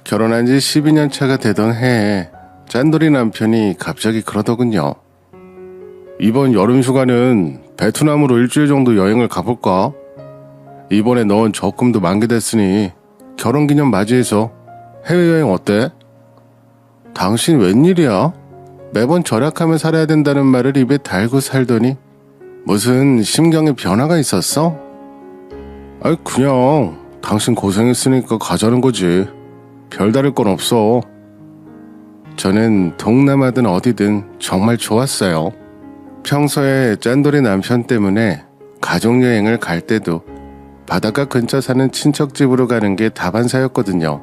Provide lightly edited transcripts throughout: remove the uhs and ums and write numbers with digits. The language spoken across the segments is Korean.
결혼한 지 12년 차가 되던 해에 짠돌이 남편이 갑자기 그러더군요. 이번 여름 휴가는 베트남으로 일주일 정도 여행을 가볼까? 이번에 넣은 적금도 만기됐으니 결혼기념 맞이해서 해외여행 어때? 당신 웬일이야? 매번 절약하며 살아야 된다는 말을 입에 달고 살더니 무슨 심경에 변화가 있었어? 아이 그냥 당신 고생했으니까 가자는 거지. 별다를 건 없어. 저는 동남아든 어디든 정말 좋았어요. 평소에 짠돌이 남편 때문에 가족여행을 갈 때도 바닷가 근처 사는 친척집으로 가는 게 다반사였거든요.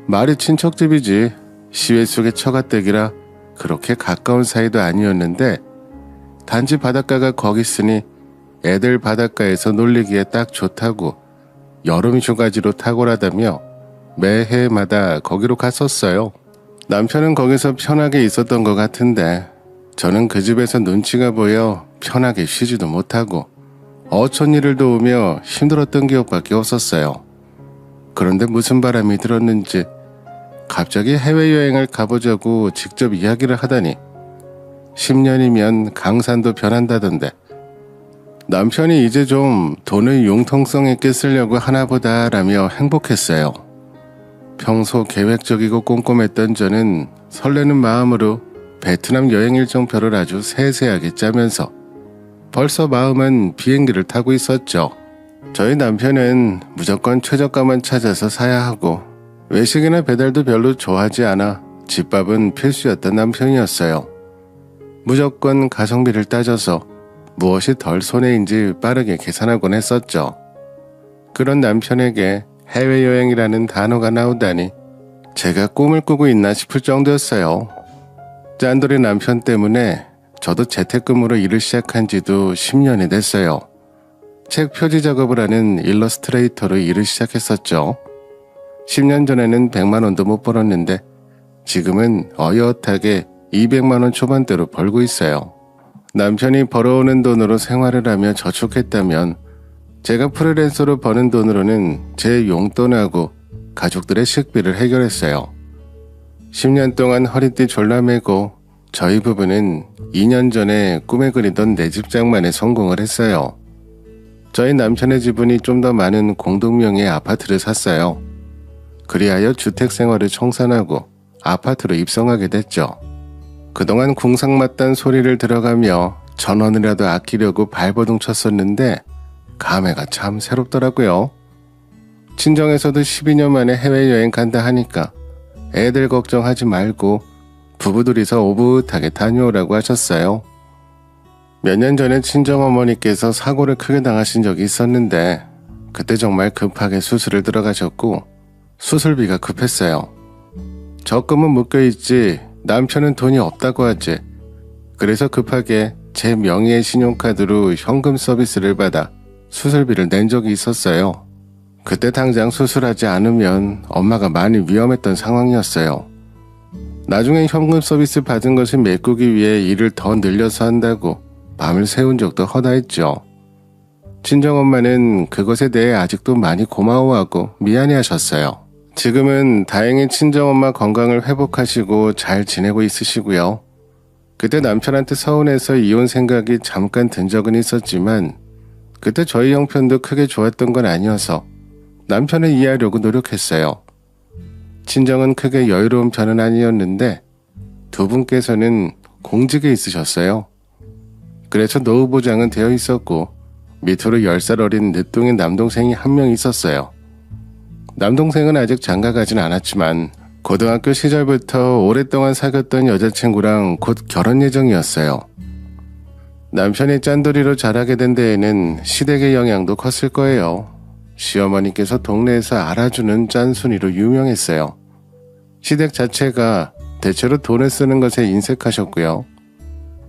말이 친척집이지 시외 속의 처가댁이라 그렇게 가까운 사이도 아니었는데 단지 바닷가가 거기 있으니 애들 바닷가에서 놀리기에 딱 좋다고 여름 휴가지로 탁월하다며 매해마다 거기로 갔었어요. 남편은 거기서 편하게 있었던 것 같은데 저는 그 집에서 눈치가 보여 편하게 쉬지도 못하고 어촌 일을 도우며 힘들었던 기억밖에 없었어요. 그런데 무슨 바람이 들었는지 갑자기 해외여행을 가보자고 직접 이야기를 하다니 10년이면 강산도 변한다던데 남편이 이제 좀 돈을 융통성 있게 쓰려고 하나보다 라며 행복했어요. 평소 계획적이고 꼼꼼했던 저는 설레는 마음으로 베트남 여행 일정표를 아주 세세하게 짜면서 벌써 마음은 비행기를 타고 있었죠. 저희 남편은 무조건 최저가만 찾아서 사야 하고 외식이나 배달도 별로 좋아하지 않아 집밥은 필수였던 남편이었어요. 무조건 가성비를 따져서 무엇이 덜 손해인지 빠르게 계산하곤 했었죠. 그런 남편에게 해외여행이라는 단어가 나오다니 제가 꿈을 꾸고 있나 싶을 정도였어요. 짠돌이 남편 때문에 저도 재택근무로 일을 시작한 지도 10년이 됐어요. 책 표지 작업을 하는 일러스트레이터로 일을 시작했었죠. 10년 전에는 100만 원도 못 벌었는데 지금은 어엿하게 200만 원 초반대로 벌고 있어요. 남편이 벌어오는 돈으로 생활을 하며 저축했다면 제가 프리랜서로 버는 돈으로는 제 용돈하고 가족들의 식비를 해결했어요. 10년 동안 허리띠 졸라매고 저희 부부는 2년 전에 꿈에 그리던 내 집 장만에 성공을 했어요. 저희 남편의 지분이 좀 더 많은 공동명의의 아파트를 샀어요. 그리하여 주택 생활을 청산하고 아파트로 입성하게 됐죠. 그동안 궁상맞단 소리를 들어가며 전원이라도 아끼려고 발버둥 쳤었는데 감회가 참 새롭더라고요. 친정에서도 12년 만에 해외여행 간다 하니까 애들 걱정하지 말고 부부 둘이서 오붓하게 다녀오라고 하셨어요. 몇 년 전에 친정어머니께서 사고를 크게 당하신 적이 있었는데 그때 정말 급하게 수술을 들어가셨고 수술비가 급했어요. 적금은 묶여있지 남편은 돈이 없다고 하지. 그래서 급하게 제 명의의 신용카드로 현금 서비스를 받아 수술비를 낸 적이 있었어요. 그때 당장 수술하지 않으면 엄마가 많이 위험했던 상황이었어요. 나중에 현금 서비스 받은 것을 메꾸기 위해 일을 더 늘려서 한다고 밤을 새운 적도 허다했죠. 친정엄마는 그것에 대해 아직도 많이 고마워하고 미안해하셨어요. 지금은 다행히 친정엄마 건강을 회복하시고 잘 지내고 있으시고요. 그때 남편한테 서운해서 이혼 생각이 잠깐 든 적은 있었지만 그때 저희 형편도 크게 좋았던 건 아니어서 남편을 이해하려고 노력했어요. 친정은 크게 여유로운 편은 아니었는데 두 분께서는 공직에 있으셨어요. 그래서 노후보장은 되어 있었고 밑으로 10살 어린 늦둥이 남동생이 한 명 있었어요. 남동생은 아직 장가가진 않았지만 고등학교 시절부터 오랫동안 사귀었던 여자친구랑 곧 결혼 예정이었어요. 남편이 짠돌이로 자라게 된 데에는 시댁의 영향도 컸을 거예요. 시어머니께서 동네에서 알아주는 짠순이로 유명했어요. 시댁 자체가 대체로 돈을 쓰는 것에 인색하셨고요.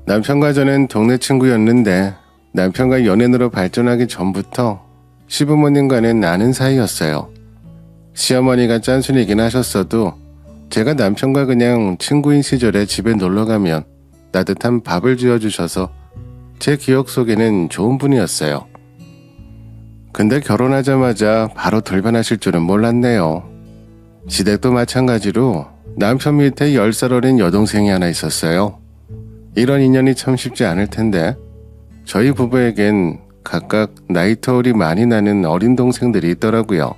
남편과 저는 동네 친구였는데 남편과 연인으로 발전하기 전부터 시부모님과는 아는 사이였어요. 시어머니가 짠순이긴 하셨어도 제가 남편과 그냥 친구인 시절에 집에 놀러가면 따뜻한 밥을 지어주셔서 제 기억 속에는 좋은 분이었어요. 근데 결혼하자마자 바로 돌변하실 줄은 몰랐네요. 시댁도 마찬가지로 남편 밑에 10살 어린 여동생이 하나 있었어요. 이런 인연이 참 쉽지 않을 텐데 저희 부부에겐 각각 나이 터울이 많이 나는 어린 동생들이 있더라고요.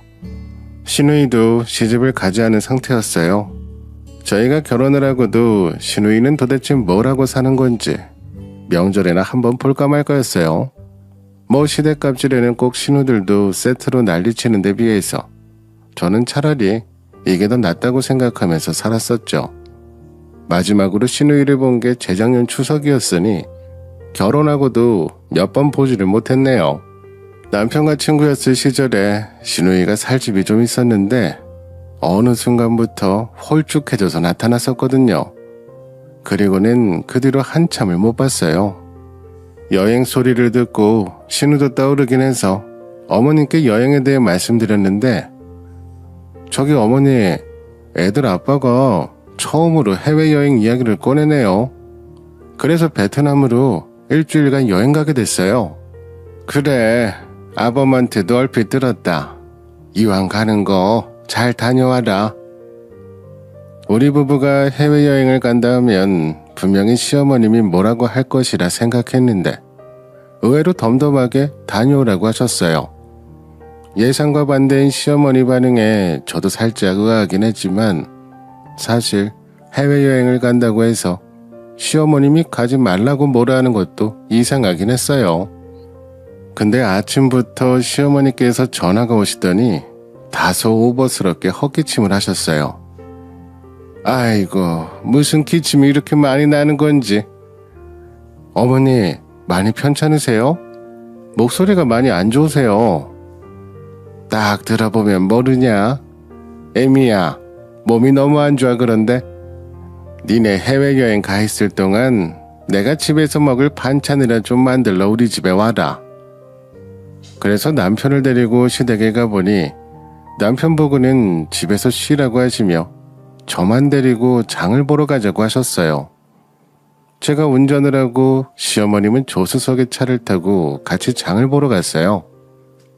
시누이도 시집을 가지 않은 상태였어요. 저희가 결혼을 하고도 시누이는 도대체 뭘 하고 사는 건지 명절에나 한번 볼까 말까였어요. 뭐 시댁갑질에는 꼭 신우들도 세트로 난리치는 데 비해서 저는 차라리 이게 더 낫다고 생각하면서 살았었죠. 마지막으로 시누이를 본 게 재작년 추석이었으니 결혼하고도 몇 번 보지를 못했네요. 남편과 친구였을 시절에 시누이가 살 집이 좀 있었는데 어느 순간부터 홀쭉해져서 나타났었거든요. 그리고는 그 뒤로 한참을 못 봤어요. 여행 소리를 듣고 신우도 떠오르긴 해서 어머님께 여행에 대해 말씀드렸는데 저기 어머니, 애들 아빠가 처음으로 해외여행 이야기를 꺼내네요. 그래서 베트남으로 일주일간 여행 가게 됐어요. 그래, 아범한테도 얼핏 들었다. 이왕 가는 거 잘 다녀와라. 우리 부부가 해외여행을 간다 하면 분명히 시어머님이 뭐라고 할 것이라 생각했는데 의외로 덤덤하게 다녀오라고 하셨어요. 예상과 반대인 시어머니 반응에 저도 살짝 의아하긴 했지만 사실 해외여행을 간다고 해서 시어머님이 가지 말라고 뭐라 하는 것도 이상하긴 했어요. 근데 아침부터 시어머니께서 전화가 오시더니 다소 오버스럽게 헛기침을 하셨어요. 아이고, 무슨 기침이 이렇게 많이 나는 건지. 어머니, 많이 편찮으세요? 목소리가 많이 안 좋으세요. 딱 들어보면 모르냐? 애미야, 몸이 너무 안 좋아 그런데 니네 해외여행 가 있을 동안 내가 집에서 먹을 반찬이라 좀 만들러 우리 집에 와라. 그래서 남편을 데리고 시댁에 가보니 남편보고는 집에서 쉬라고 하시며 저만 데리고 장을 보러 가자고 하셨어요. 제가 운전을 하고 시어머님은 조수석에 차를 타고 같이 장을 보러 갔어요.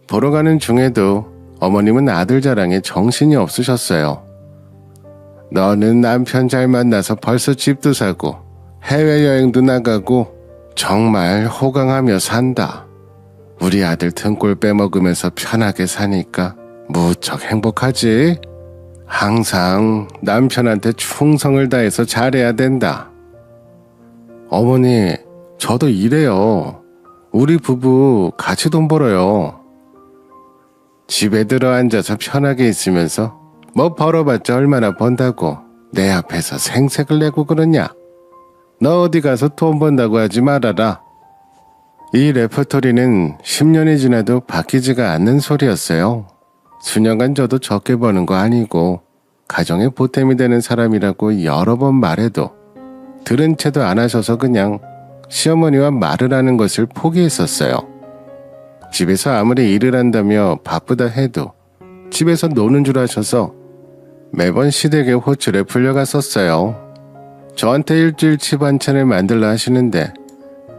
보러 가는 중에도 어머님은 아들 자랑에 정신이 없으셨어요. 너는 남편 잘 만나서 벌써 집도 사고 해외여행도 나가고 정말 호강하며 산다. 우리 아들 등골 빼먹으면서 편하게 사니까 무척 행복하지? 항상 남편한테 충성을 다해서 잘해야 된다. 어머니, 저도 이래요. 우리 부부 같이 돈 벌어요. 집에 들어 앉아서 편하게 있으면서 뭐 벌어봤자 얼마나 번다고 내 앞에서 생색을 내고 그러냐. 너 어디 가서 돈 번다고 하지 말아라. 이 레퍼토리는 10년이 지나도 바뀌지가 않는 소리였어요. 수년간 저도 적게 버는 거 아니고 가정에 보탬이 되는 사람이라고 여러 번 말해도 들은 채도 안 하셔서 그냥 시어머니와 말을 하는 것을 포기했었어요. 집에서 아무리 일을 한다며 바쁘다 해도 집에서 노는 줄 아셔서 매번 시댁에 호출에 풀려갔었어요. 저한테 일주일치 반찬을 만들라 하시는데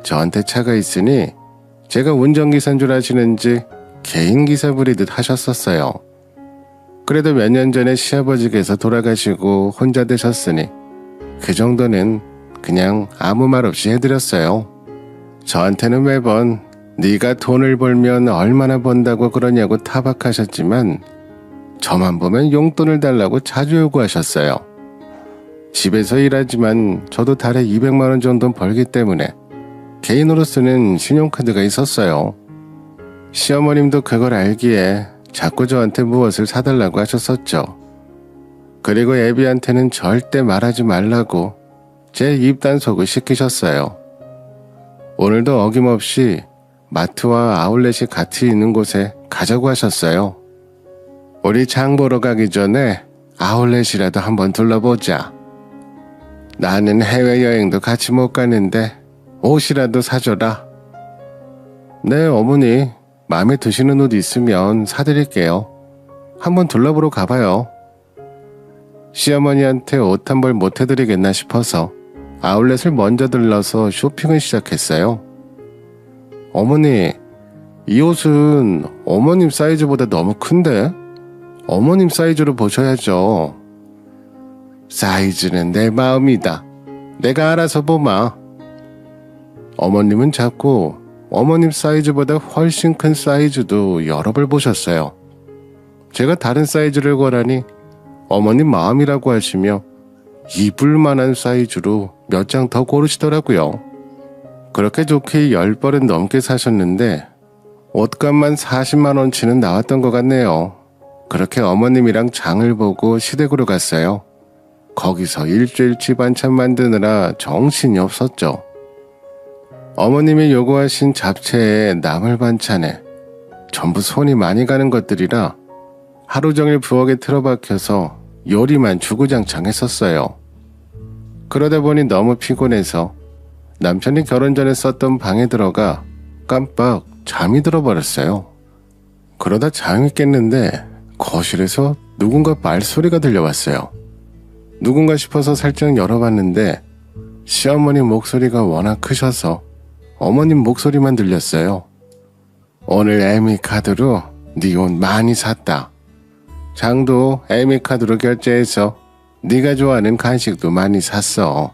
저한테 차가 있으니 제가 운전기사인 줄 아시는지 개인 기사 부리듯 하셨었어요. 그래도 몇 년 전에 시아버지께서 돌아가시고 혼자 되셨으니 그 정도는 그냥 아무 말 없이 해드렸어요. 저한테는 매번 네가 돈을 벌면 얼마나 번다고 그러냐고 타박하셨지만 저만 보면 용돈을 달라고 자주 요구하셨어요. 집에서 일하지만 저도 달에 200만 원 정도 벌기 때문에 개인으로 쓰는 신용카드가 있었어요. 시어머님도 그걸 알기에 자꾸 저한테 무엇을 사달라고 하셨었죠. 그리고 애비한테는 절대 말하지 말라고 제 입단속을 시키셨어요. 오늘도 어김없이 마트와 아울렛이 같이 있는 곳에 가자고 하셨어요. 우리 장 보러 가기 전에 아울렛이라도 한번 둘러보자. 나는 해외여행도 같이 못 가는데 옷이라도 사줘라. 네, 어머니. 마음에 드시는 옷 있으면 사드릴게요. 한번 둘러보러 가봐요. 시어머니한테 옷 한 벌 못 해드리겠나 싶어서 아울렛을 먼저 들러서 쇼핑을 시작했어요. 어머니, 이 옷은 어머님 사이즈보다 너무 큰데? 어머님 사이즈로 보셔야죠. 사이즈는 내 마음이다. 내가 알아서 보마. 어머님은 자꾸 어머님 사이즈보다 훨씬 큰 사이즈도 여러 벌 보셨어요. 제가 다른 사이즈를 권하니 어머님 마음이라고 하시며 입을 만한 사이즈로 몇 장 더 고르시더라고요. 그렇게 좋게 10벌은 넘게 사셨는데 옷값만 40만 원치는 나왔던 것 같네요. 그렇게 어머님이랑 장을 보고 시댁으로 갔어요. 거기서 일주일치 반찬 만드느라 정신이 없었죠. 어머님이 요구하신 잡채에 나물 반찬에 전부 손이 많이 가는 것들이라 하루 종일 부엌에 틀어박혀서 요리만 주구장창 했었어요. 그러다 보니 너무 피곤해서 남편이 결혼 전에 썼던 방에 들어가 깜빡 잠이 들어버렸어요. 그러다 잠이 깼는데 거실에서 누군가 말소리가 들려왔어요. 누군가 싶어서 살짝 열어봤는데 시어머니 목소리가 워낙 크셔서 어머님 목소리만 들렸어요. 오늘 애미카드로 네 옷 많이 샀다. 장도 애미카드로 결제해서 네가 좋아하는 간식도 많이 샀어.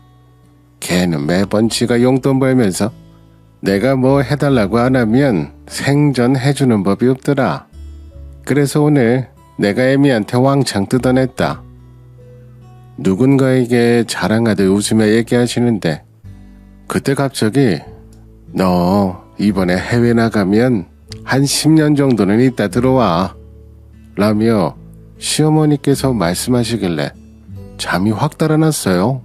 걔는 매번 지가 용돈 벌면서 내가 뭐 해달라고 안 하면 생전 해주는 법이 없더라. 그래서 오늘 내가 애미한테 왕창 뜯어냈다. 누군가에게 자랑하듯 웃으며 얘기하시는데 그때 갑자기 너 이번에 해외 나가면 한 10년 정도는 있다 들어와 라며 시어머니께서 말씀하시길래 잠이 확 달아났어요.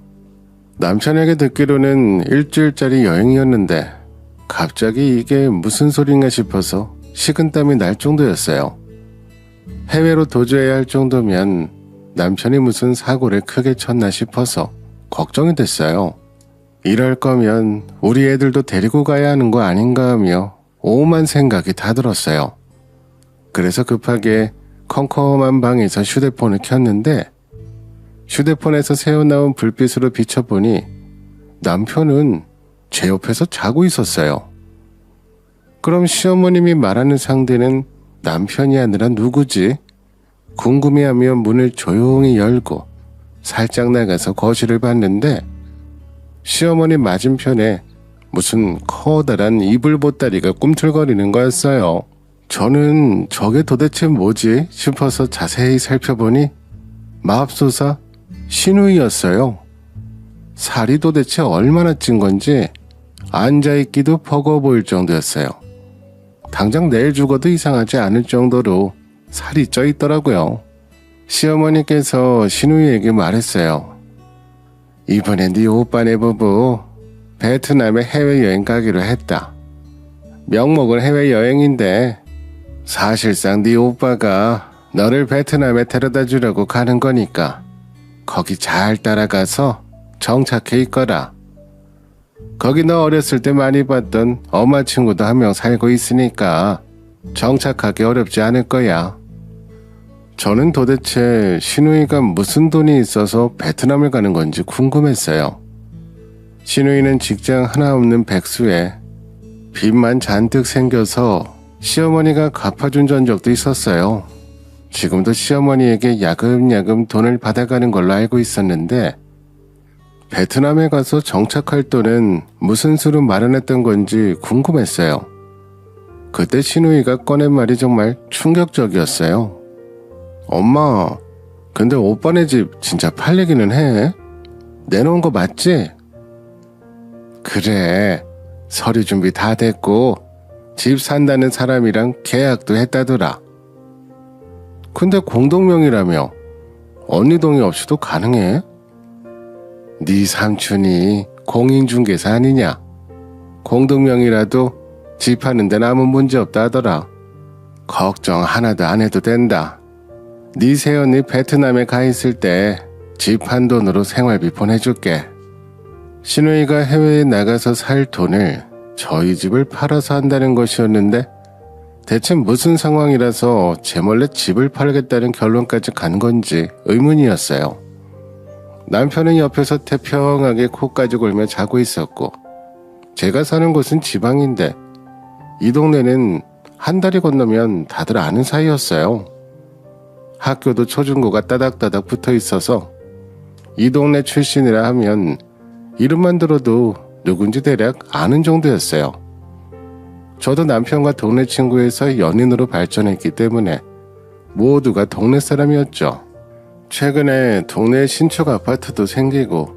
남편에게 듣기로는 일주일짜리 여행이었는데 갑자기 이게 무슨 소린가 싶어서 식은땀이 날 정도였어요. 해외로 도주해야 할 정도면 남편이 무슨 사고를 크게 쳤나 싶어서 걱정이 됐어요. 이럴 거면 우리 애들도 데리고 가야 하는 거 아닌가 하며 오만 생각이 다 들었어요. 그래서 급하게 컴컴한 방에서 휴대폰을 켰는데 휴대폰에서 새어나온 불빛으로 비춰보니 남편은 제 옆에서 자고 있었어요. 그럼 시어머님이 말하는 상대는 남편이 아니라 누구지? 궁금해하며 문을 조용히 열고 살짝 나가서 거실을 봤는데 시어머니 맞은편에 무슨 커다란 이불 보따리가 꿈틀거리는 거였어요. 저는 저게 도대체 뭐지 싶어서 자세히 살펴보니 맙소사 시누이였어요. 살이 도대체 얼마나 찐 건지 앉아있기도 버거워 보일 정도였어요. 당장 내일 죽어도 이상하지 않을 정도로 살이 쪄 있더라고요. 시어머니께서 시누이에게 말했어요. 이번에 네 오빠네 부부 베트남에 해외여행 가기로 했다. 명목은 해외여행인데 사실상 네 오빠가 너를 베트남에 데려다 주려고 가는 거니까 거기 잘 따라가서 정착해 있거라. 거기 너 어렸을 때 많이 봤던 엄마 친구도 한 명 살고 있으니까 정착하기 어렵지 않을 거야. 저는 도대체 시누이가 무슨 돈이 있어서 베트남을 가는 건지 궁금했어요. 시누이는 직장 하나 없는 백수에 빚만 잔뜩 생겨서 시어머니가 갚아준 전적도 있었어요. 지금도 시어머니에게 야금야금 돈을 받아가는 걸로 알고 있었는데 베트남에 가서 정착할 돈은 무슨 수로 마련했던 건지 궁금했어요. 그때 시누이가 꺼낸 말이 정말 충격적이었어요. 엄마, 근데 오빠네 집 진짜 팔리기는 해? 내놓은 거 맞지? 그래, 서류 준비 다 됐고 집 산다는 사람이랑 계약도 했다더라. 근데 공동명의라며 언니 동의 없이도 가능해? 네 삼촌이 공인중개사 아니냐? 공동명의라도 집 하는 데는 아무 문제 없다 하더라. 걱정 하나도 안 해도 된다. 네 새언니 베트남에 가 있을 때 집 한 돈으로 생활비 보내줄게. 시누이가 해외에 나가서 살 돈을 저희 집을 팔아서 한다는 것이었는데 대체 무슨 상황이라서 제 몰래 집을 팔겠다는 결론까지 간 건지 의문이었어요. 남편은 옆에서 태평하게 코까지 골며 자고 있었고 제가 사는 곳은 지방인데 이 동네는 한 달이 건너면 다들 아는 사이였어요. 학교도 초중고가 따닥따닥 붙어 있어서 이 동네 출신이라 하면 이름만 들어도 누군지 대략 아는 정도였어요. 저도 남편과 동네 친구에서 연인으로 발전했기 때문에 모두가 동네 사람이었죠. 최근에 동네에 신축 아파트도 생기고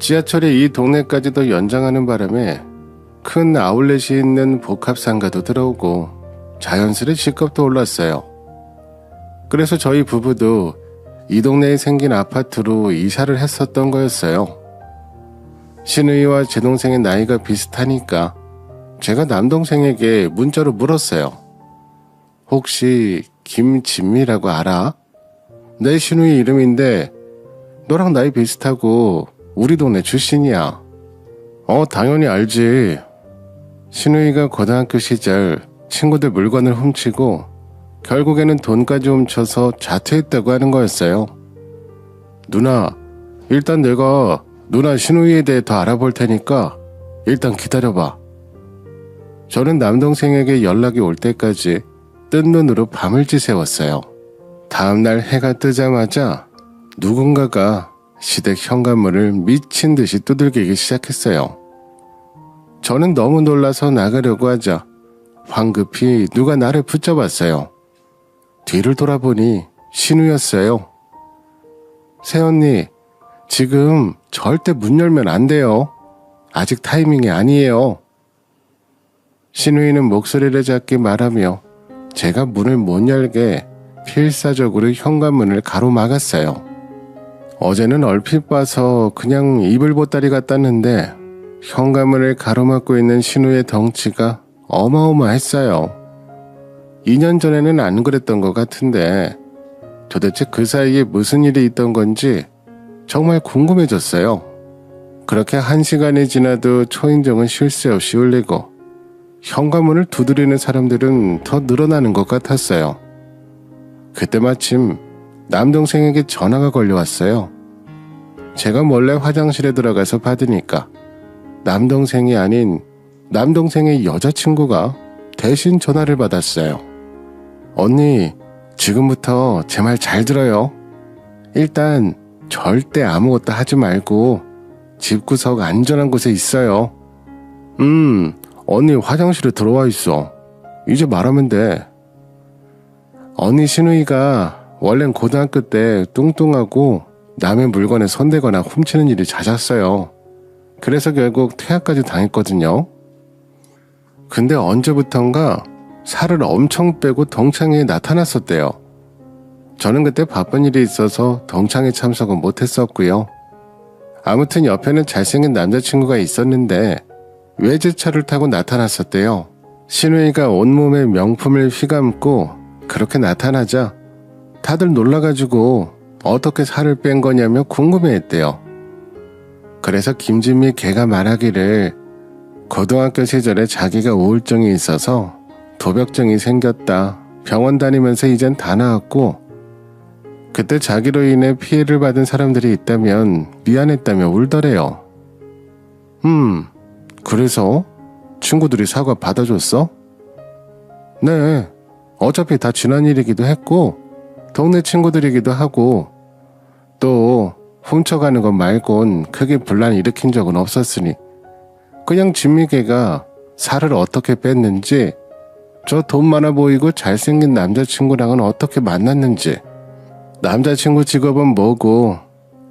지하철이 이 동네까지도 연장하는 바람에 큰 아울렛이 있는 복합상가도 들어오고 자연스레 집값도 올랐어요. 그래서 저희 부부도 이 동네에 생긴 아파트로 이사를 했었던 거였어요. 신우이와 제 동생의 나이가 비슷하니까 제가 남동생에게 문자로 물었어요. 혹시 김진미라고 알아? 내 신우이 이름인데 너랑 나이 비슷하고 우리 동네 출신이야. 당연히 알지. 신우이가 고등학교 시절 친구들 물건을 훔치고 결국에는 돈까지 훔쳐서 자퇴했다고 하는 거였어요. 누나, 일단 내가 누나 신우이에 대해 더 알아볼 테니까 일단 기다려봐. 저는 남동생에게 연락이 올 때까지 뜬 눈으로 밤을 지새웠어요. 다음날 해가 뜨자마자 누군가가 시댁 현관문을 미친 듯이 두들기기 시작했어요. 저는 너무 놀라서 나가려고 하자 황급히 누가 나를 붙잡았어요. 뒤를 돌아보니 신우였어요. 새언니, 지금 절대 문 열면 안 돼요. 아직 타이밍이 아니에요. 신우이는 목소리를 작게 말하며 제가 문을 못 열게 필사적으로 현관문을 가로막았어요. 어제는 얼핏 봐서 그냥 이불 보따리 같았는데 현관문을 가로막고 있는 신우의 덩치가 어마어마했어요. 2년 전에는 안 그랬던 것 같은데 도대체 그 사이에 무슨 일이 있던 건지 정말 궁금해졌어요. 그렇게 1시간이 지나도 초인종은 쉴 새 없이 울리고 현관문을 두드리는 사람들은 더 늘어나는 것 같았어요. 그때 마침 남동생에게 전화가 걸려왔어요. 제가 몰래 화장실에 들어가서 받으니까 남동생이 아닌 남동생의 여자친구가 대신 전화를 받았어요. 언니, 지금부터 제 말 잘 들어요. 일단 절대 아무것도 하지 말고 집구석 안전한 곳에 있어요. 언니 화장실에 들어와 있어. 이제 말하면 돼. 언니 신우이가 원래는 고등학교 때 뚱뚱하고 남의 물건에 손대거나 훔치는 일이 잦았어요. 그래서 결국 퇴학까지 당했거든요. 근데 언제부턴가 살을 엄청 빼고 동창회에 나타났었대요. 저는 그때 바쁜 일이 있어서 동창회 참석은 못했었고요. 아무튼 옆에는 잘생긴 남자친구가 있었는데 외제차를 타고 나타났었대요. 신우이가 온몸에 명품을 휘감고 그렇게 나타나자 다들 놀라가지고 어떻게 살을 뺀 거냐며 궁금해했대요. 그래서 김진미 걔가 말하기를 고등학교 시절에 자기가 우울증이 있어서 도벽증이 생겼다. 병원 다니면서 이젠 다 나았고 그때 자기로 인해 피해를 받은 사람들이 있다면 미안했다며 울더래요. 그래서 친구들이 사과 받아줬어? 네, 어차피 다 지난 일이기도 했고 동네 친구들이기도 하고 또 훔쳐가는 것 말곤 크게 분란 일으킨 적은 없었으니 그냥 진미개가 살을 어떻게 뺐는지 저 돈 많아 보이고 잘생긴 남자친구랑은 어떻게 만났는지 남자친구 직업은 뭐고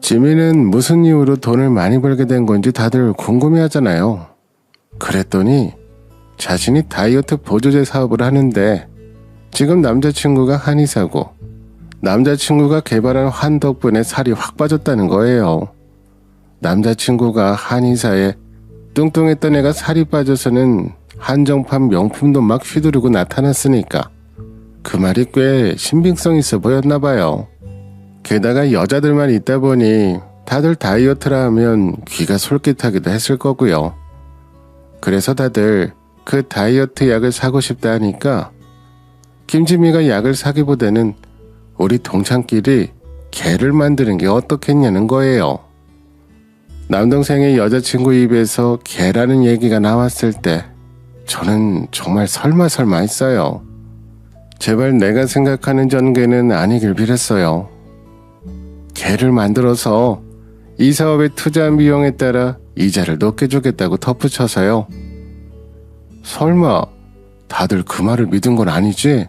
지미는 무슨 이유로 돈을 많이 벌게 된 건지 다들 궁금해하잖아요. 그랬더니 자신이 다이어트 보조제 사업을 하는데 지금 남자친구가 한의사고 남자친구가 개발한 환 덕분에 살이 확 빠졌다는 거예요. 남자친구가 한의사에 뚱뚱했던 애가 살이 빠져서는 한정판 명품도 막 휘두르고 나타났으니까 그 말이 꽤 신빙성 있어 보였나 봐요. 게다가 여자들만 있다 보니 다들 다이어트라 하면 귀가 솔깃하기도 했을 거고요. 그래서 다들 그 다이어트 약을 사고 싶다 하니까 김지미가 약을 사기보다는 우리 동창끼리 개를 만드는 게 어떻겠냐는 거예요. 남동생의 여자친구 입에서 개라는 얘기가 나왔을 때 저는 정말 설마 했어요. 제발 내가 생각하는 전개는 아니길 빌었어요. 걔를 만들어서 이 사업에 투자한 비용에 따라 이자를 높게 주겠다고 덧붙여서요. 설마 다들 그 말을 믿은 건 아니지?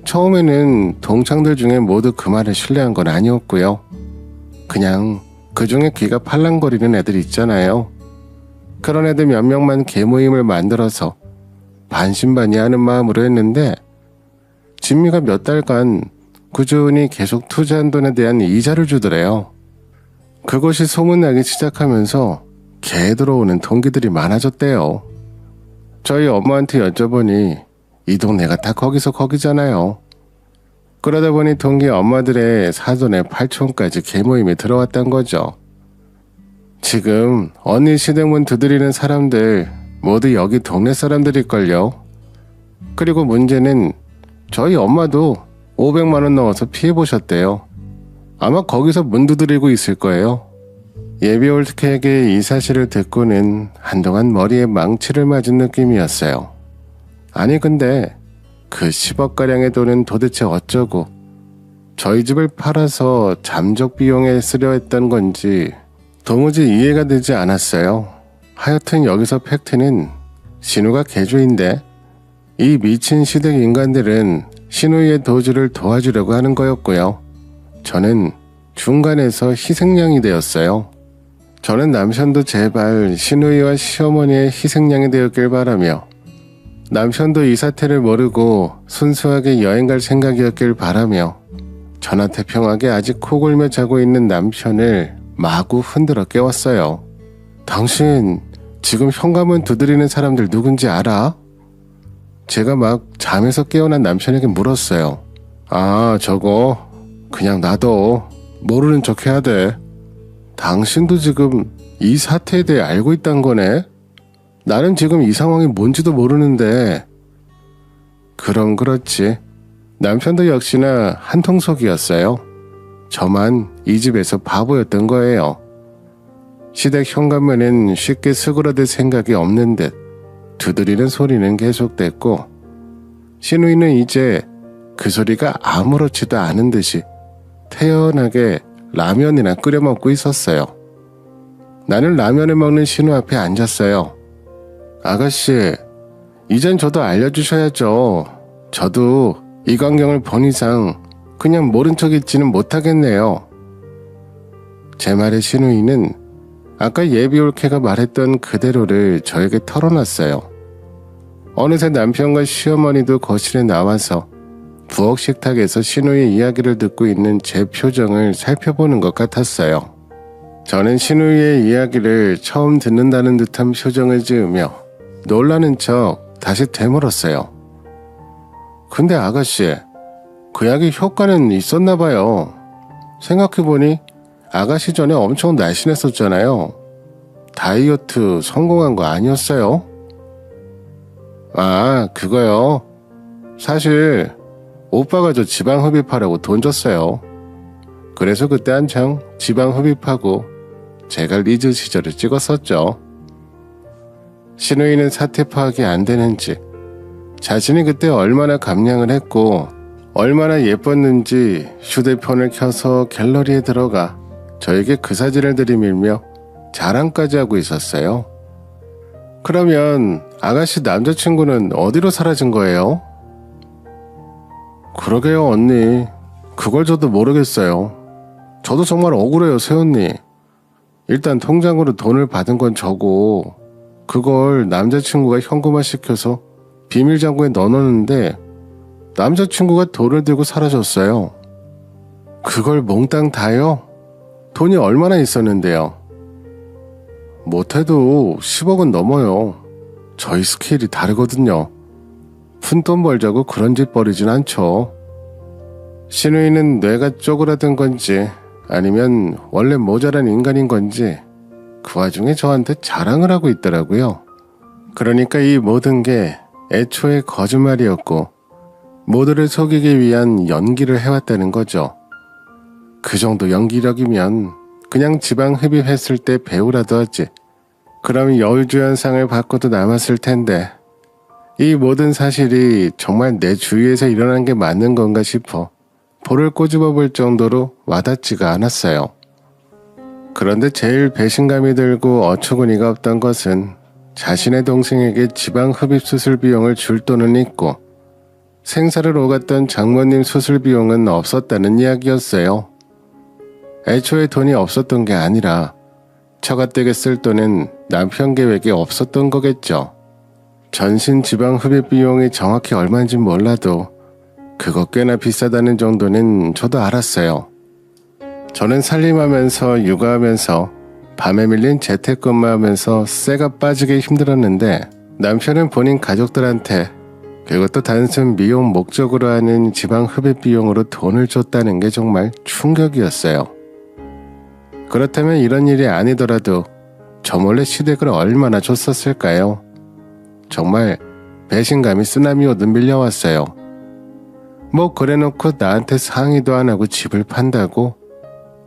처음에는 동창들 중에 모두 그 말을 신뢰한 건 아니었고요. 그냥 그 중에 귀가 팔랑거리는 애들 있잖아요. 그런 애들 몇 명만 개모임을 만들어서 반신반의하는 마음으로 했는데 진미가 몇 달간 꾸준히 계속 투자한 돈에 대한 이자를 주더래요. 그것이 소문나기 시작하면서 개 들어오는 동기들이 많아졌대요. 저희 엄마한테 여쭤보니 이 동네가 다 거기잖아요. 그러다 보니 동기 엄마들의 사돈의 8촌까지 개모임이 들어왔단 거죠. 지금 언니 시댁문 두드리는 사람들 모두 여기 동네 사람들일걸요. 그리고 문제는 저희 엄마도 500만 원 넣어서 피해보셨대요. 아마 거기서 문 두드리고 있을 거예요. 예비올케에게 이 사실을 듣고는 한동안 머리에 망치를 맞은 느낌이었어요. 아니 근데 그 10억가량의 돈은 도대체 어쩌고 저희 집을 팔아서 잠적 비용에 쓰려 했던 건지 도무지 이해가 되지 않았어요. 하여튼 여기서 팩트는 신우가 개주인데 이 미친 시댁 인간들은 신우의 도주를 도와주려고 하는 거였고요. 저는 중간에서 희생양이 되었어요. 저는 남편도 제발 신우이와 시어머니의 희생양이 되었길 바라며 남편도 이 사태를 모르고 순수하게 여행 갈 생각이었길 바라며 전화태평하게 아직 코골며 자고 있는 남편을 마구 흔들어 깨웠어요. 당신 지금 현관문 두드리는 사람들 누군지 알아? 제가 막 잠에서 깨어난 남편에게 물었어요. 아, 저거 그냥 놔둬. 모르는 척 해야 돼. 당신도 지금 이 사태에 대해 알고 있단 거네? 나는 지금 이 상황이 뭔지도 모르는데. 그럼 그렇지. 남편도 역시나 한통속이었어요. 저만 이 집에서 바보였던 거예요. 시댁 현관문은 쉽게 수그러들 생각이 없는 듯 두드리는 소리는 계속됐고 신우이는 이제 그 소리가 아무렇지도 않은 듯이 태연하게 라면이나 끓여 먹고 있었어요. 나는 라면을 먹는 신우 앞에 앉았어요. 아가씨, 이젠 저도 알려주셔야죠. 저도 이 광경을 본 이상 그냥 모른 척 있지는 못하겠네요. 제 말에 신우이는 아까 예비올케가 말했던 그대로를 저에게 털어놨어요. 어느새 남편과 시어머니도 거실에 나와서 부엌 식탁에서 신우이의 이야기를 듣고 있는 제 표정을 살펴보는 것 같았어요. 저는 신우이의 이야기를 처음 듣는다는 듯한 표정을 지으며 놀라는 척 다시 되물었어요. 근데 아가씨, 그 약이 효과는 있었나 봐요. 생각해보니 아가씨 전에 엄청 날씬했었잖아요. 다이어트 성공한 거 아니었어요? 아, 그거요. 사실 오빠가 저 지방 흡입하라고 돈 줬어요. 그래서 그때 한창 지방 흡입하고 제가 리즈 시절을 찍었었죠. 신우이는 사태 파악이 안 되는지 자신이 그때 얼마나 감량을 했고 얼마나 예뻤는지 휴대폰을 켜서 갤러리에 들어가 저에게 그 사진을 들이밀며 자랑까지 하고 있었어요. 그러면 아가씨 남자친구는 어디로 사라진 거예요? 그러게요, 언니. 그걸 저도 모르겠어요. 저도 정말 억울해요, 새언니. 일단 통장으로 돈을 받은 건 저고 그걸 남자친구가 현금화 시켜서 비밀장구에 넣어놓는데 남자친구가 돈을 들고 사라졌어요. 그걸 몽땅 다요? 돈이 얼마나 있었는데요? 못해도 10억은 넘어요. 저희 스케일이 다르거든요. 푼돈 벌자고 그런 짓 벌이진 않죠. 신우이는 뇌가 쪼그라든 건지 아니면 원래 모자란 인간인 건지 그 와중에 저한테 자랑을 하고 있더라고요. 그러니까 이 모든 게 애초에 거짓말이었고 모두를 속이기 위한 연기를 해왔다는 거죠. 그 정도 연기력이면 그냥 지방 흡입했을 때 배우라도 하지. 그럼 여우주연상을 받고도 남았을 텐데 이 모든 사실이 정말 내 주위에서 일어난 게 맞는 건가 싶어 볼을 꼬집어 볼 정도로 와닿지가 않았어요. 그런데 제일 배신감이 들고 어처구니가 없던 것은 자신의 동생에게 지방 흡입 수술 비용을 줄 돈은 있고 생사를 오갔던 장모님 수술 비용은 없었다는 이야기였어요. 애초에 돈이 없었던 게 아니라 처가댁에 쓸 돈은 남편 계획에 없었던 거겠죠. 전신 지방 흡입 비용이 정확히 얼마인지 몰라도 그거 꽤나 비싸다는 정도는 저도 알았어요. 저는 살림하면서 육아하면서 밤에 밀린 재택근무하면서 쇠가 빠지게 힘들었는데 남편은 본인 가족들한테 그것도 단순 미용 목적으로 하는 지방 흡입 비용으로 돈을 줬다는 게 정말 충격이었어요. 그렇다면 이런 일이 아니더라도 저 몰래 시댁을 얼마나 줬었을까요? 정말 배신감이 쓰나미 오듯 밀려왔어요. 뭐 그래놓고 나한테 상의도 안 하고 집을 판다고?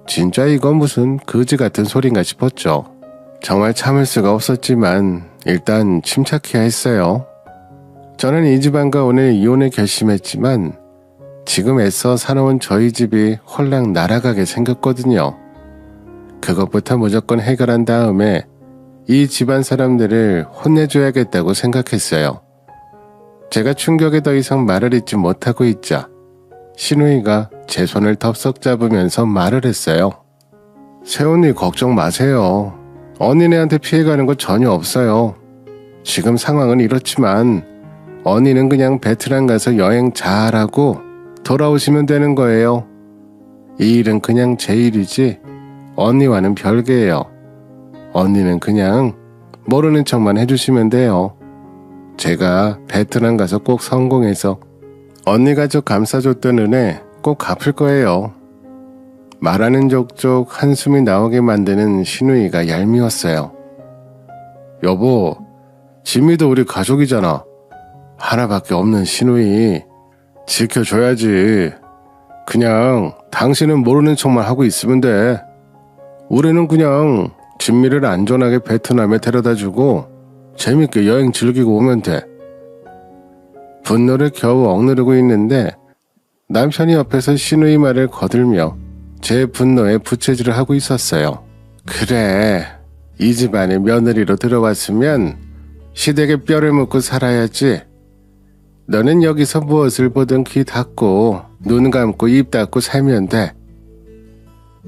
진짜 이건 무슨 거지 같은 소린가 싶었죠. 정말 참을 수가 없었지만 일단 침착해야 했어요. 저는 이 집안과 오늘 이혼을 결심했지만 지금 애써 살아온 저희 집이 홀랑 날아가게 생겼거든요. 그것부터 무조건 해결한 다음에 이 집안 사람들을 혼내줘야겠다고 생각했어요. 제가 충격에 더 이상 말을 잇지 못하고 있자 신우이가 제 손을 덥석 잡으면서 말을 했어요. 새언니 걱정 마세요. 언니네한테 피해가는 거 전혀 없어요. 지금 상황은 이렇지만 언니는 그냥 베트남 가서 여행 잘하고 돌아오시면 되는 거예요. 이 일은 그냥 제 일이지 언니와는 별개예요. 언니는 그냥 모르는 척만 해주시면 돼요. 제가 베트남 가서 꼭 성공해서 언니 가족 감싸줬던 은혜 꼭 갚을 거예요. 말하는 족족 한숨이 나오게 만드는 신우이가 얄미웠어요. 여보, 지미도 우리 가족이잖아. 하나밖에 없는 신우이 지켜줘야지. 그냥 당신은 모르는 척만 하고 있으면 돼. 우리는 그냥 진미를 안전하게 베트남에 데려다주고 재밌게 여행 즐기고 오면 돼. 분노를 겨우 억누르고 있는데 남편이 옆에서 신우이 말을 거들며 제 분노에 부채질을 하고 있었어요. 그래, 이 집안에 며느리로 들어왔으면 시댁에 뼈를 묻고 살아야지. 너는 여기서 무엇을 보든 귀 닫고 눈 감고 입 닫고 살면 돼.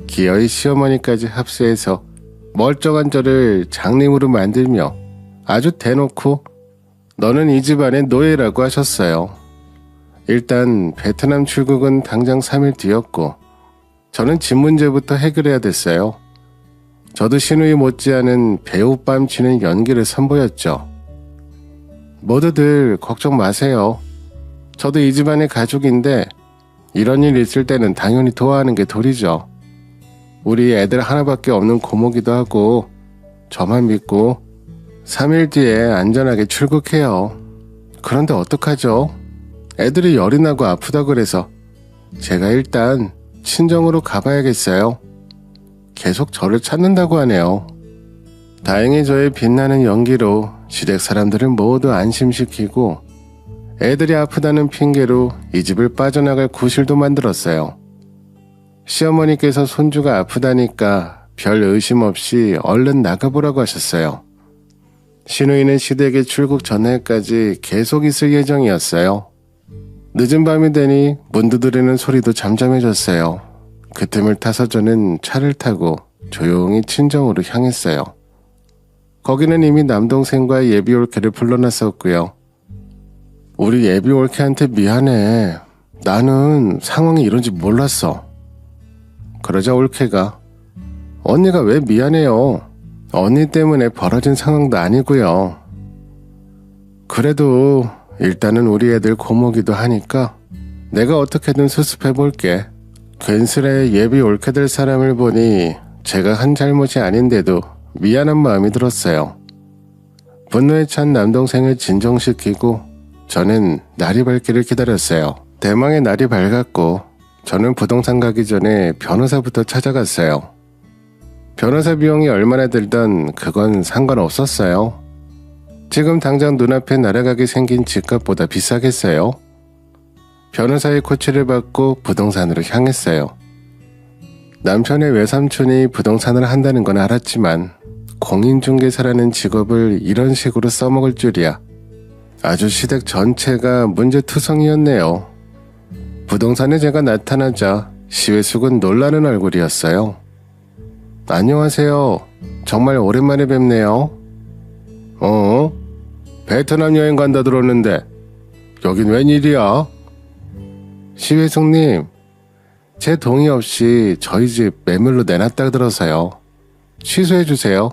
기어이 시어머니까지 합세해서 멀쩡한 저를 장님으로 만들며 아주 대놓고 너는 이 집안의 노예라고 하셨어요. 일단 베트남 출국은 당장 3일 뒤였고 저는 집 문제부터 해결해야 됐어요. 저도 신우이 못지않은 배우 뺨치는 연기를 선보였죠. 모두들 걱정 마세요. 저도 이 집안의 가족인데 이런 일 있을 때는 당연히 도와하는 게 도리죠. 우리 애들 하나밖에 없는 고모기도 하고 저만 믿고 3일 뒤에 안전하게 출국해요. 그런데 어떡하죠? 애들이 열이 나고 아프다 그래서 제가 일단 친정으로 가봐야겠어요. 계속 저를 찾는다고 하네요. 다행히 저의 빛나는 연기로 시댁 사람들은 모두 안심시키고 애들이 아프다는 핑계로 이 집을 빠져나갈 구실도 만들었어요. 시어머니께서 손주가 아프다니까 별 의심 없이 얼른 나가보라고 하셨어요. 신우이는 시댁에 출국 전날까지 계속 있을 예정이었어요. 늦은 밤이 되니 문 두드리는 소리도 잠잠해졌어요. 그 틈을 타서 저는 차를 타고 조용히 친정으로 향했어요. 거기는 이미 남동생과 예비올케를 불러놨었고요. 우리 예비올케한테 미안해. 나는 상황이 이런지 몰랐어. 그러자 올케가 언니가 왜 미안해요. 언니 때문에 벌어진 상황도 아니고요. 그래도 일단은 우리 애들 고모기도 하니까 내가 어떻게든 수습해볼게. 괜스레 예비 옳게 될 사람을 보니 제가 한 잘못이 아닌데도 미안한 마음이 들었어요. 분노에 찬 남동생을 진정시키고 저는 날이 밝기를 기다렸어요. 대망의 날이 밝았고 저는 부동산 가기 전에 변호사부터 찾아갔어요. 변호사 비용이 얼마나 들던 그건 상관없었어요. 지금 당장 눈앞에 날아가게 생긴 집값보다 비싸겠어요? 변호사의 코치를 받고 부동산으로 향했어요. 남편의 외삼촌이 부동산을 한다는 건 알았지만 공인중개사라는 직업을 이런 식으로 써먹을 줄이야. 아주 시댁 전체가 문제투성이었네요. 부동산에 제가 나타나자 시외숙은 놀라는 얼굴이었어요. 안녕하세요. 정말 오랜만에 뵙네요. 베트남 여행 간다 들었는데 여긴 웬일이야? 시외숙님, 제 동의 없이 저희 집 매물로 내놨다 들어서요. 취소해주세요.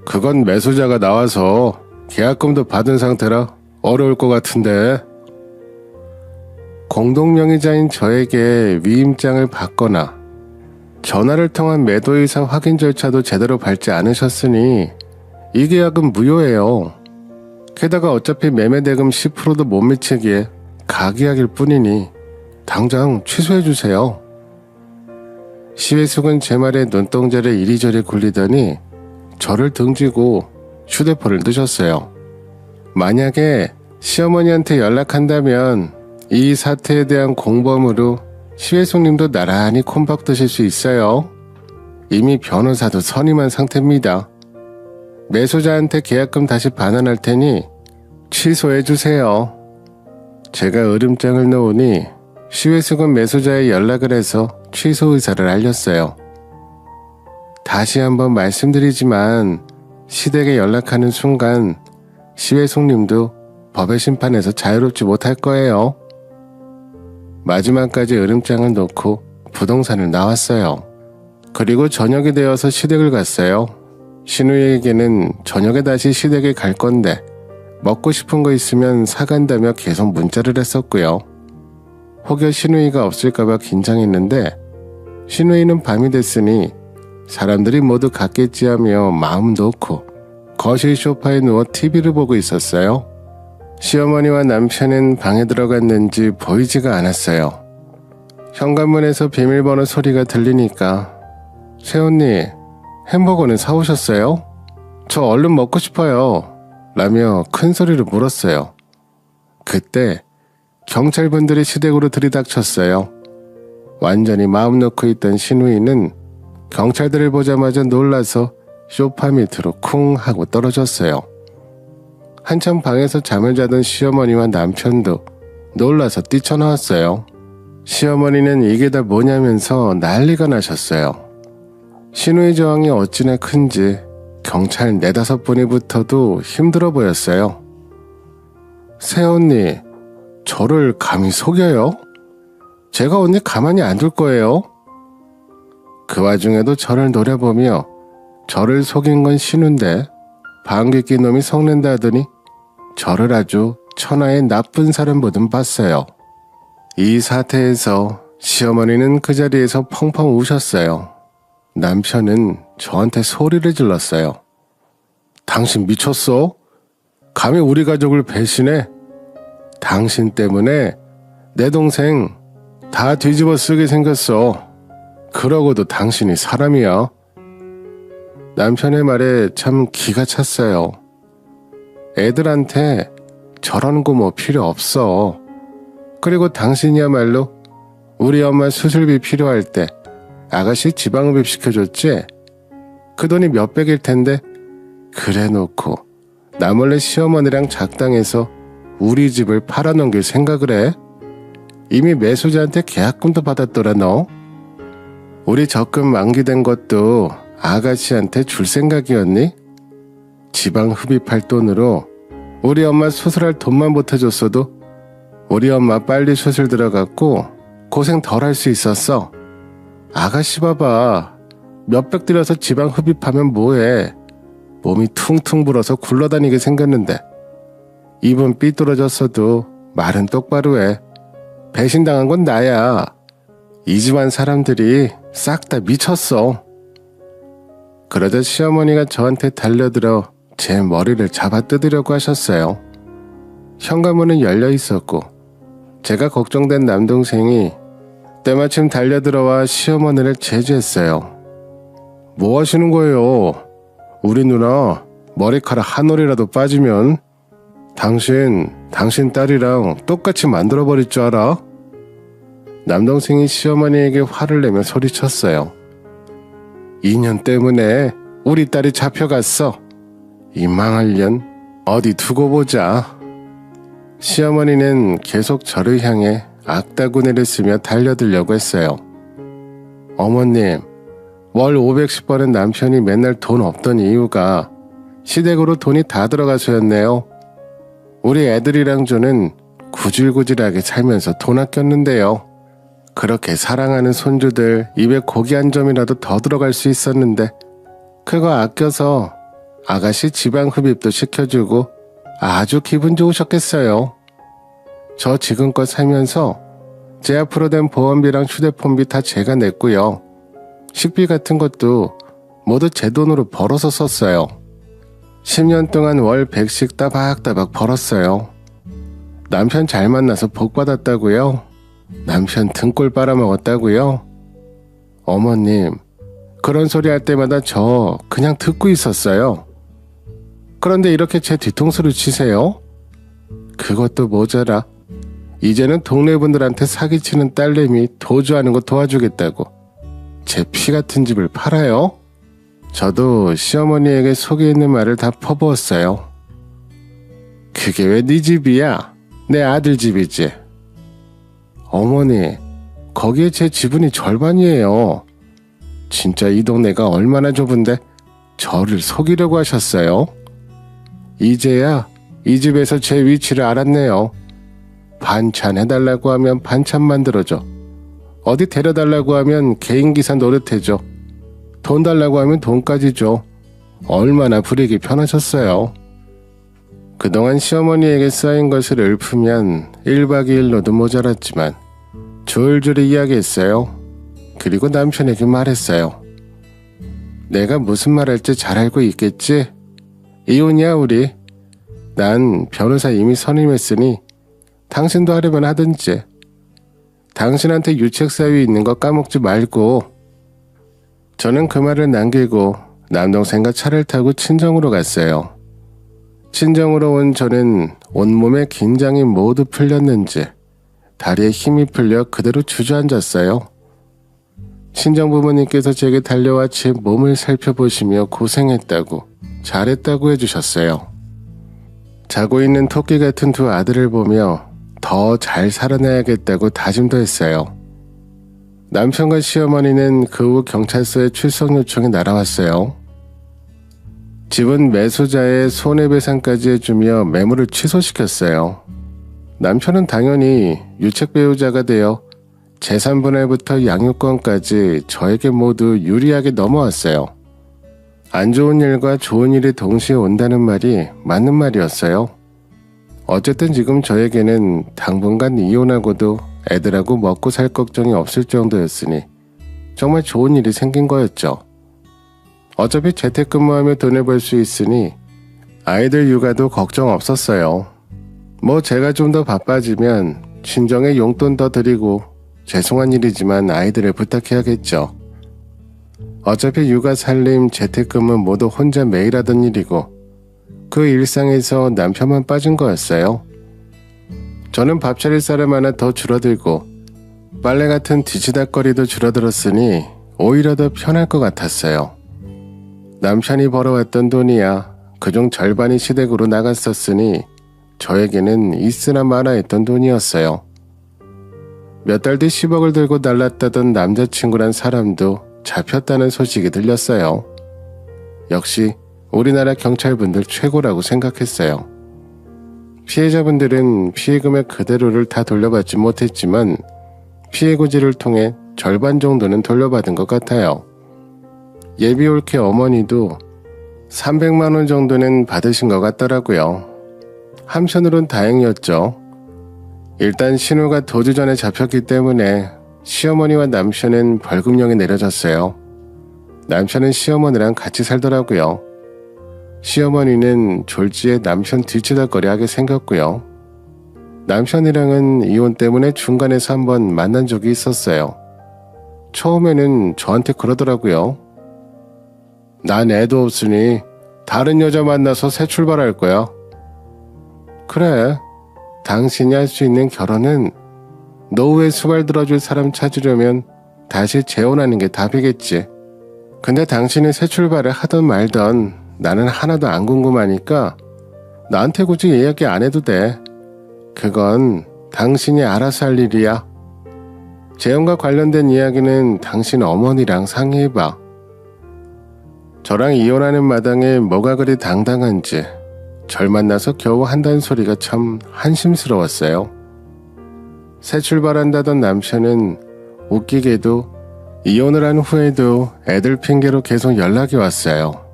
그건 매수자가 나와서 계약금도 받은 상태라 어려울 것 같은데. 공동명의자인 저에게 위임장을 받거나 전화를 통한 매도의사 확인 절차도 제대로 밟지 않으셨으니 이 계약은 무효예요. 게다가 어차피 매매대금 10%도 못 미치기에 가계약일 뿐이니 당장 취소해주세요. 시외숙은 제 말에 눈동자를 이리저리 굴리더니 저를 등지고 휴대폰을 드셨어요. 만약에 시어머니한테 연락한다면 이 사태에 대한 공범으로 시외숙님도 나란히 콩밥 드실 수 있어요. 이미 변호사도 선임한 상태입니다. 매수자한테 계약금 다시 반환할 테니 취소해주세요. 제가 으름장을 놓으니 시외숙은 매수자에 연락을 해서 취소 의사를 알렸어요. 다시 한번 말씀드리지만 시댁에 연락하는 순간 시외숙님도 법의 심판에서 자유롭지 못할 거예요. 마지막까지 으름장을 놓고 부동산을 나왔어요. 그리고 저녁이 되어서 시댁을 갔어요. 신우이에게는 저녁에 다시 시댁에 갈 건데 먹고 싶은 거 있으면 사간다며 계속 문자를 했었고요. 혹여 신우이가 없을까봐 긴장했는데 신우이는 밤이 됐으니 사람들이 모두 갔겠지 하며 마음 놓고 거실 소파에 누워 TV를 보고 있었어요. 시어머니와 남편은 방에 들어갔는지 보이지가 않았어요. 현관문에서 비밀번호 소리가 들리니까 새언니, 햄버거는 사오셨어요? 저 얼른 먹고 싶어요. 라며 큰 소리로 물었어요. 그때 경찰분들이 시댁으로 들이닥쳤어요. 완전히 마음 놓고 있던 신우이는 경찰들을 보자마자 놀라서 소파 밑으로 쿵 하고 떨어졌어요. 한참 방에서 잠을 자던 시어머니와 남편도 놀라서 뛰쳐나왔어요. 시어머니는 이게 다 뭐냐면서 난리가 나셨어요. 신우이 저항이 어찌나 큰지 경찰 4-5분이 붙어도 힘들어 보였어요. 새언니, 저를 감히 속여요? 제가 언니 가만히 안 둘 거예요. 그 와중에도 저를 노려보며 저를 속인 건 신우인데 방귀 낀 놈이 성낸다 하더니 저를 아주 천하의 나쁜 사람 보듯 봤어요. 이 사태에서 시어머니는 그 자리에서 펑펑 우셨어요. 남편은 저한테 소리를 질렀어요. 당신 미쳤어? 감히 우리 가족을 배신해? 당신 때문에 내 동생 다 뒤집어 쓰게 생겼어. 그러고도 당신이 사람이야. 남편의 말에 참 기가 찼어요. 애들한테 저런 거 뭐 필요 없어. 그리고 당신이야말로 우리 엄마 수술비 필요할 때 아가씨 지방흡입 시켜줬지? 그 돈이 몇백일 텐데 그래 놓고 나 몰래 시어머니랑 작당해서 우리 집을 팔아넘길 생각을 해? 이미 매수자한테 계약금도 받았더라 너. 우리 적금 만기된 것도 아가씨한테 줄 생각이었니? 지방 흡입할 돈으로 우리 엄마 수술할 돈만 보태줬어도 우리 엄마 빨리 수술 들어갔고 고생 덜 할 수 있었어. 아가씨 봐봐. 몇백 들여서 지방 흡입하면 뭐해. 몸이 퉁퉁 불어서 굴러다니게 생겼는데 입은 삐뚤어졌어도 말은 똑바로 해. 배신당한 건 나야. 이 집안 사람들이 싹 다 미쳤어. 그러자 시어머니가 저한테 달려들어 제 머리를 잡아뜯으려고 하셨어요. 현관문은 열려 있었고 제가 걱정된 남동생이 때마침 달려들어와 시어머니를 제지했어요. 뭐 하시는 거예요? 우리 누나 머리카락 한 올이라도 빠지면 당신 딸이랑 똑같이 만들어버릴 줄 알아? 남동생이 시어머니에게 화를 내며 소리쳤어요. 2년 때문에 우리 딸이 잡혀갔어. 이 망할 년 어디 두고 보자. 시어머니는 계속 저를 향해 악다구니를 쓰며 달려들려고 했어요. 어머님, 월 500씩 버는 남편이 맨날 돈 없던 이유가 시댁으로 돈이 다 들어가서였네요. 우리 애들이랑 저는 구질구질하게 살면서 돈 아꼈는데요. 그렇게 사랑하는 손주들 입에 고기 한 점이라도 더 들어갈 수 있었는데 그거 아껴서 아가씨 지방 흡입도 시켜주고 아주 기분 좋으셨겠어요. 저 지금껏 살면서 제 앞으로 된 보험비랑 휴대폰비 다 제가 냈고요. 식비 같은 것도 모두 제 돈으로 벌어서 썼어요. 10년 동안 월 100씩 따박따박 벌었어요. 남편 잘 만나서 복 받았다고요? 남편 등골 빨아먹었다고요? 어머님, 그런 소리 할 때마다 저 그냥 듣고 있었어요. 그런데 이렇게 제 뒤통수를 치세요? 그것도 모자라 이제는 동네 분들한테 사기치는 딸내미 도주하는 거 도와주겠다고 제 피 같은 집을 팔아요? 저도 시어머니에게 속에 있는 말을 다 퍼부었어요. 그게 왜 네 집이야? 내 아들 집이지. 어머니, 거기에 제 지분이 절반이에요. 진짜 이 동네가 얼마나 좁은데 저를 속이려고 하셨어요? 이제야 이 집에서 제 위치를 알았네요. 반찬 해달라고 하면 반찬 만들어줘. 어디 데려달라고 하면 개인기사 노릇해줘. 돈 달라고 하면 돈까지 줘. 얼마나 불이익이 편하셨어요. 그동안 시어머니에게 쌓인 것을 읊으면 1박 2일로도 모자랐지만 줄줄이 이야기했어요. 그리고 남편에게 말했어요. 내가 무슨 말할지 잘 알고 있겠지? 이혼이야 우리. 난 변호사 이미 선임했으니 당신도 하려면 하든지. 당신한테 유책사유 있는 거 까먹지 말고. 저는 그 말을 남기고 남동생과 차를 타고 친정으로 갔어요. 친정으로 온 저는 온몸에 긴장이 모두 풀렸는지 다리에 힘이 풀려 그대로 주저앉았어요. 친정 부모님께서 제게 달려와 제 몸을 살펴보시며 고생했다고, 잘했다고 해주셨어요. 자고 있는 토끼 같은 두 아들을 보며 더 잘 살아내야겠다고 다짐도 했어요. 남편과 시어머니는 그 후 경찰서에 출석 요청이 날아왔어요. 집은 매수자의 손해배상까지 해주며 매물을 취소시켰어요. 남편은 당연히 유책 배우자가 되어 재산분할부터 양육권까지 저에게 모두 유리하게 넘어왔어요. 안 좋은 일과 좋은 일이 동시에 온다는 말이 맞는 말이었어요. 어쨌든 지금 저에게는 당분간 이혼하고도 애들하고 먹고 살 걱정이 없을 정도였으니 정말 좋은 일이 생긴 거였죠. 어차피 재택근무하며 돈을 벌 수 있으니 아이들 육아도 걱정 없었어요. 뭐 제가 좀 더 바빠지면 친정에 용돈 더 드리고 죄송한 일이지만 아이들을 부탁해야겠죠. 어차피 육아 살림 재택근무 모두 혼자 매일 하던 일이고 그 일상에서 남편만 빠진 거였어요. 저는 밥 차릴 사람 하나 더 줄어들고 빨래 같은 뒤치다거리도 줄어들었으니 오히려 더 편할 것 같았어요. 남편이 벌어왔던 돈이야 그중 절반이 시댁으로 나갔었으니 저에게는 있으나 마나 했던 돈이었어요. 몇 달 뒤 10억을 들고 날랐다던 남자친구란 사람도 잡혔다는 소식이 들렸어요. 역시 우리나라 경찰분들 최고라고 생각했어요. 피해자분들은 피해금액 그대로를 다 돌려받지 못했지만 피해고지를 통해 절반 정도는 돌려받은 것 같아요. 예비 올케 어머니도 300만 원 정도는 받으신 것 같더라고요. 한편으론 다행이었죠. 일단 신우가 도주 전에 잡혔기 때문에 시어머니와 남편은 벌금형이 내려졌어요. 남편은 시어머니랑 같이 살더라고요. 시어머니는 졸지에 남편 뒤치다거리 하게 생겼고요. 남편이랑은 이혼 때문에 중간에서 한번 만난 적이 있었어요. 처음에는 저한테 그러더라고요. 난 애도 없으니 다른 여자 만나서 새 출발할 거야. 그래, 당신이 할 수 있는 결혼은 노후에 수발 들어줄 사람 찾으려면 다시 재혼하는 게 답이겠지. 근데 당신이 새 출발을 하든 말든 나는 하나도 안 궁금하니까 나한테 굳이 이야기 안 해도 돼. 그건 당신이 알아서 할 일이야. 재혼과 관련된 이야기는 당신 어머니랑 상의해봐. 저랑 이혼하는 마당에 뭐가 그리 당당한지 절 만나서 겨우 한다는 소리가 참 한심스러웠어요. 새 출발한다던 남편은 웃기게도 이혼을 한 후에도 애들 핑계로 계속 연락이 왔어요.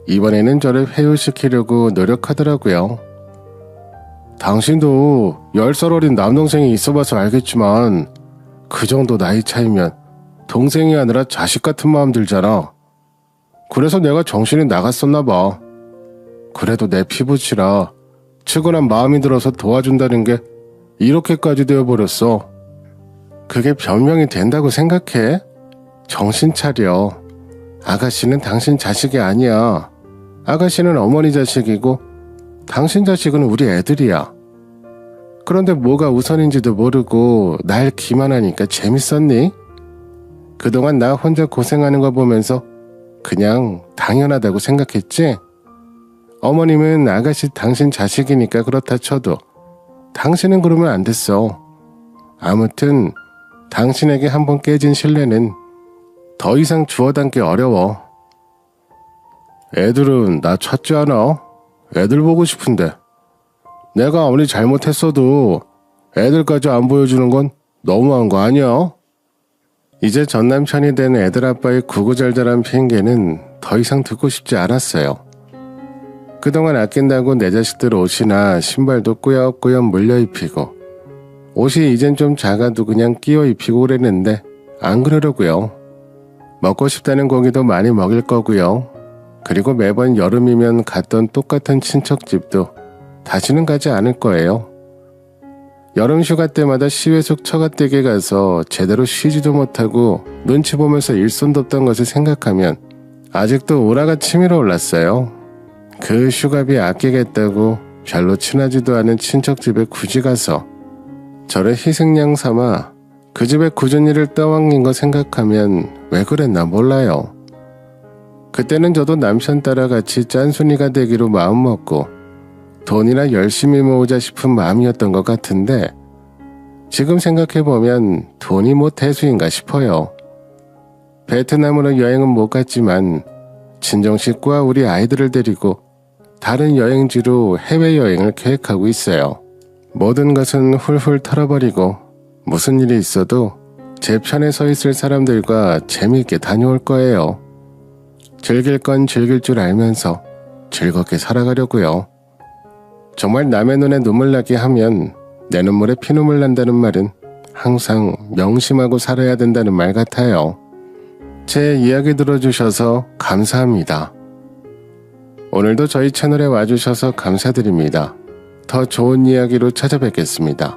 이번에는 저를 회유시키려고 노력하더라고요. 당신도 10살 어린 남동생이 있어봐서 알겠지만 그 정도 나이 차이면 동생이 아니라 자식 같은 마음 들잖아. 그래서 내가 정신이 나갔었나 봐. 그래도 내 피부치라 측은한 마음이 들어서 도와준다는 게 이렇게까지 되어버렸어. 그게 변명이 된다고 생각해? 정신 차려. 아가씨는 당신 자식이 아니야. 아가씨는 어머니 자식이고 당신 자식은 우리 애들이야. 그런데 뭐가 우선인지도 모르고 날 기만하니까 재밌었니? 그동안 나 혼자 고생하는 거 보면서 그냥 당연하다고 생각했지? 어머님은 아가씨 당신 자식이니까 그렇다 쳐도 당신은 그러면 안 됐어. 아무튼 당신에게 한번 깨진 신뢰는 더 이상 주워담기 어려워. 애들은 나 찾지 않아? 애들 보고 싶은데. 내가 아무리 잘못했어도 애들까지 안 보여주는 건 너무한 거 아니야? 이제 전 남편이 된 애들 아빠의 구구절절한 핑계는 더 이상 듣고 싶지 않았어요. 그동안 아낀다고 내 자식들 옷이나 신발도 꾸역꾸역 물려 입히고 옷이 이젠 좀 작아도 그냥 끼워 입히고 그랬는데 안 그러려고요. 먹고 싶다는 고기도 많이 먹일 거고요. 그리고 매번 여름이면 갔던 똑같은 친척집도 다시는 가지 않을 거예요. 여름 휴가 때마다 시외숙 처가댁에 가서 제대로 쉬지도 못하고 눈치 보면서 일손도 없던 것을 생각하면 아직도 오라가 치밀어 올랐어요. 그 휴가비 아끼겠다고 별로 친하지도 않은 친척집에 굳이 가서 저를 희생양 삼아 그 집에 굳은 일을 떠맡긴 거 생각하면 왜 그랬나 몰라요. 그때는 저도 남편 따라 같이 짠순이가 되기로 마음먹고 돈이나 열심히 모으자 싶은 마음이었던 것 같은데 지금 생각해보면 돈이 뭐 대수인가 싶어요. 베트남으로 여행은 못 갔지만 친정 식구와 우리 아이들을 데리고 다른 여행지로 해외여행을 계획하고 있어요. 모든 것은 훌훌 털어버리고 무슨 일이 있어도 제 편에 서 있을 사람들과 재미있게 다녀올 거예요. 즐길 건 즐길 줄 알면서 즐겁게 살아가려고요. 정말 남의 눈에 눈물 나게 하면 내 눈물에 피눈물 난다는 말은 항상 명심하고 살아야 된다는 말 같아요. 제 이야기 들어주셔서 감사합니다. 오늘도 저희 채널에 와주셔서 감사드립니다. 더 좋은 이야기로 찾아뵙겠습니다.